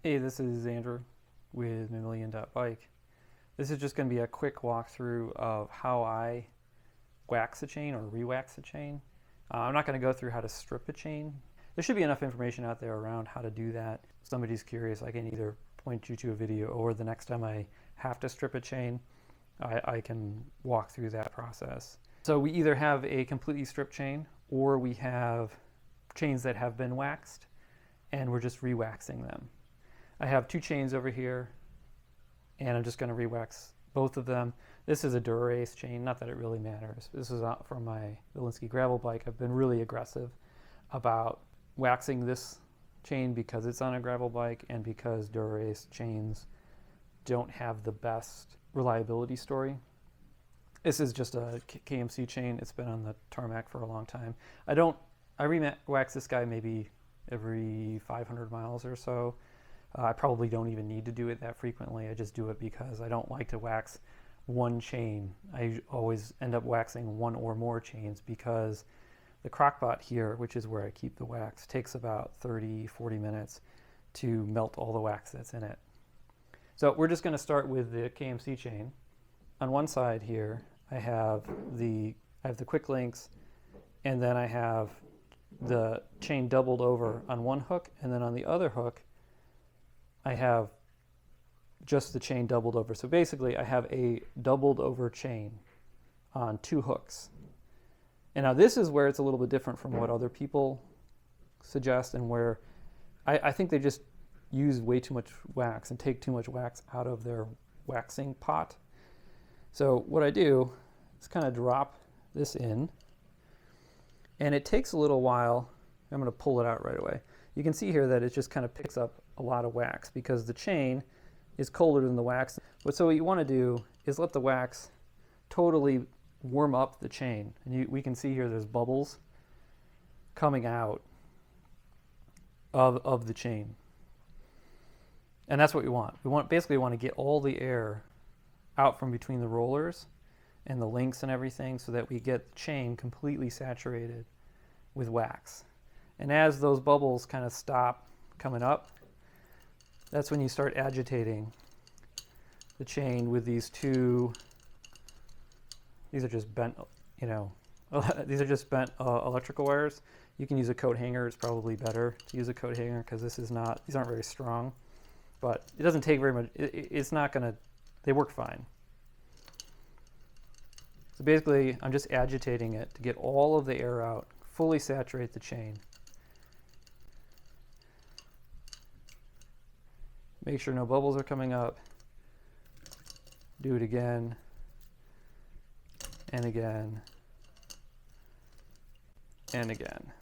Hey, this is Andrew with Mammalian.bike. This is just going to be a quick walkthrough of how I wax a chain or re-wax a chain. I'm not going to go through how to strip a chain. There should be enough information out there around how to do that. If somebody's curious, I can either point you to a video, or the next time I have to strip a chain, I can walk through that process. So we either have a completely stripped chain, or we have chains that have been waxed and we're just re-waxing them. I have two chains over here, and I'm just going to re-wax both of them. This is a Dura-Ace chain, not that it really matters. This is out from my Valinsky gravel bike. I've been really aggressive about waxing this chain because it's on a gravel bike and because Dura-Ace chains don't have the best reliability story. This is just a KMC chain. It's been on the tarmac for a long time. I re-wax this guy maybe every 500 miles or so. I probably don't even need to do it that frequently. I just do it because I don't like to wax one chain. I always end up waxing one or more chains because the crockpot here, which is where I keep the wax, takes about 30-40 minutes to melt all the wax that's in it. So we're just going to start with the KMC chain. On one side here, I have the quick links, and then I have the chain doubled over on one hook, and then on the other hook I have just the chain doubled over. So basically I have a doubled over chain on two hooks. And now this is where it's a little bit different from what other people suggest, and where I think they just use way too much wax and take too much wax out of their waxing pot. So what I do is kind of drop this in, and it takes a little while. I'm going to pull it out right away. You can see here that it just kind of picks up a lot of wax because the chain is colder than the wax. So what you want to do is let the wax totally warm up the chain. And we can see here there's bubbles coming out of the chain. And that's what we want. Basically want to get all the air out from between the rollers and the links and everything, so that we get the chain completely saturated with wax. And as those bubbles kind of stop coming up, that's when you start agitating the chain with these two. These are just bent, these are just bent electrical wires. You can use a coat hanger. It's probably better to use a coat hanger because these aren't very strong. But it doesn't take very much. It's not going to, they work fine. So basically, I'm just agitating it to get all of the air out, fully saturate the chain. Make sure no bubbles are coming up. Do it again and again and again.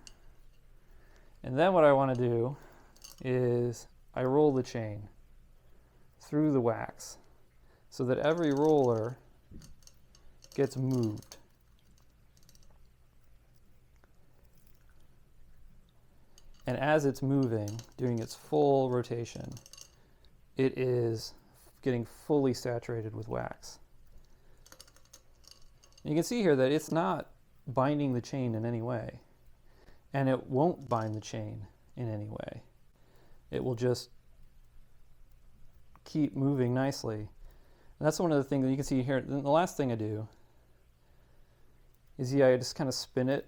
And then what I want to do is I roll the chain through the wax so that every roller gets moved. And as it's moving, doing its full rotation, it is getting fully saturated with wax. And you can see here that it's not binding the chain in any way, and it won't bind the chain in any way. It will just keep moving nicely. And that's one of the things that you can see here. Then the last thing I do is I just kind of spin it,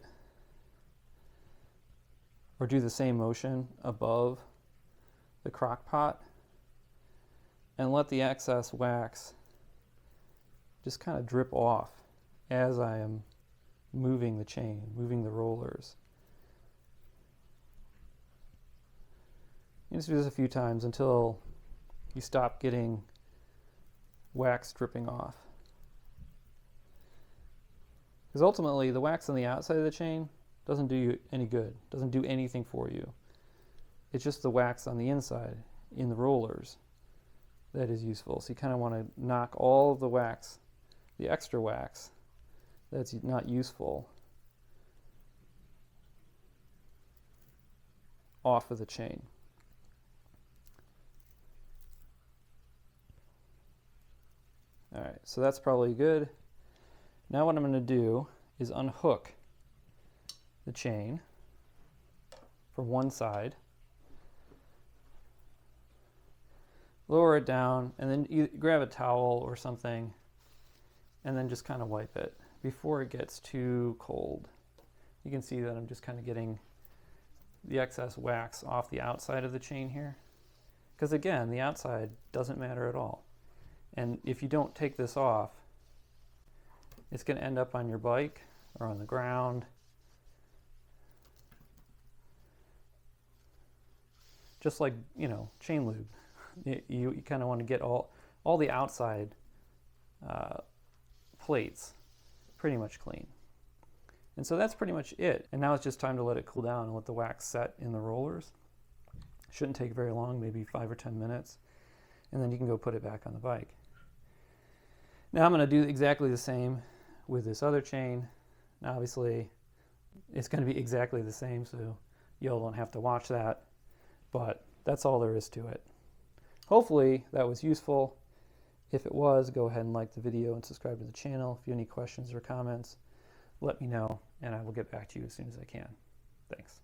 or do the same motion above the crock pot, and let the excess wax just kind of drip off as I am moving the chain, moving the rollers. You just do this a few times until you stop getting wax dripping off. Because ultimately, the wax on the outside of the chain doesn't do you any good, doesn't do anything for you. It's just the wax on the inside, in the rollers, that is useful. So you kind of want to knock all of the wax, the extra wax that's not useful, off of the chain. All right, so that's probably good. Now what I'm going to do is unhook the chain from one side lower it down, and then you grab a towel or something, and then just kind of wipe it before it gets too cold. You can see that I'm just kind of getting the excess wax off the outside of the chain here. Because again, the outside doesn't matter at all. And if you don't take this off, it's going to end up on your bike or on the ground. Just like, you know, chain lube. You kind of want to get all the outside plates pretty much clean. And so that's pretty much it. And now it's just time to let it cool down and let the wax set in the rollers. Shouldn't take very long, maybe 5 or 10 minutes. And then you can go put it back on the bike. Now I'm going to do exactly the same with this other chain. Now obviously it's going to be exactly the same, so you'll don't have to watch that. But that's all there is to it. Hopefully that was useful. If it was, go ahead and like the video and subscribe to the channel. If you have any questions or comments, let me know, and I will get back to you as soon as I can. Thanks.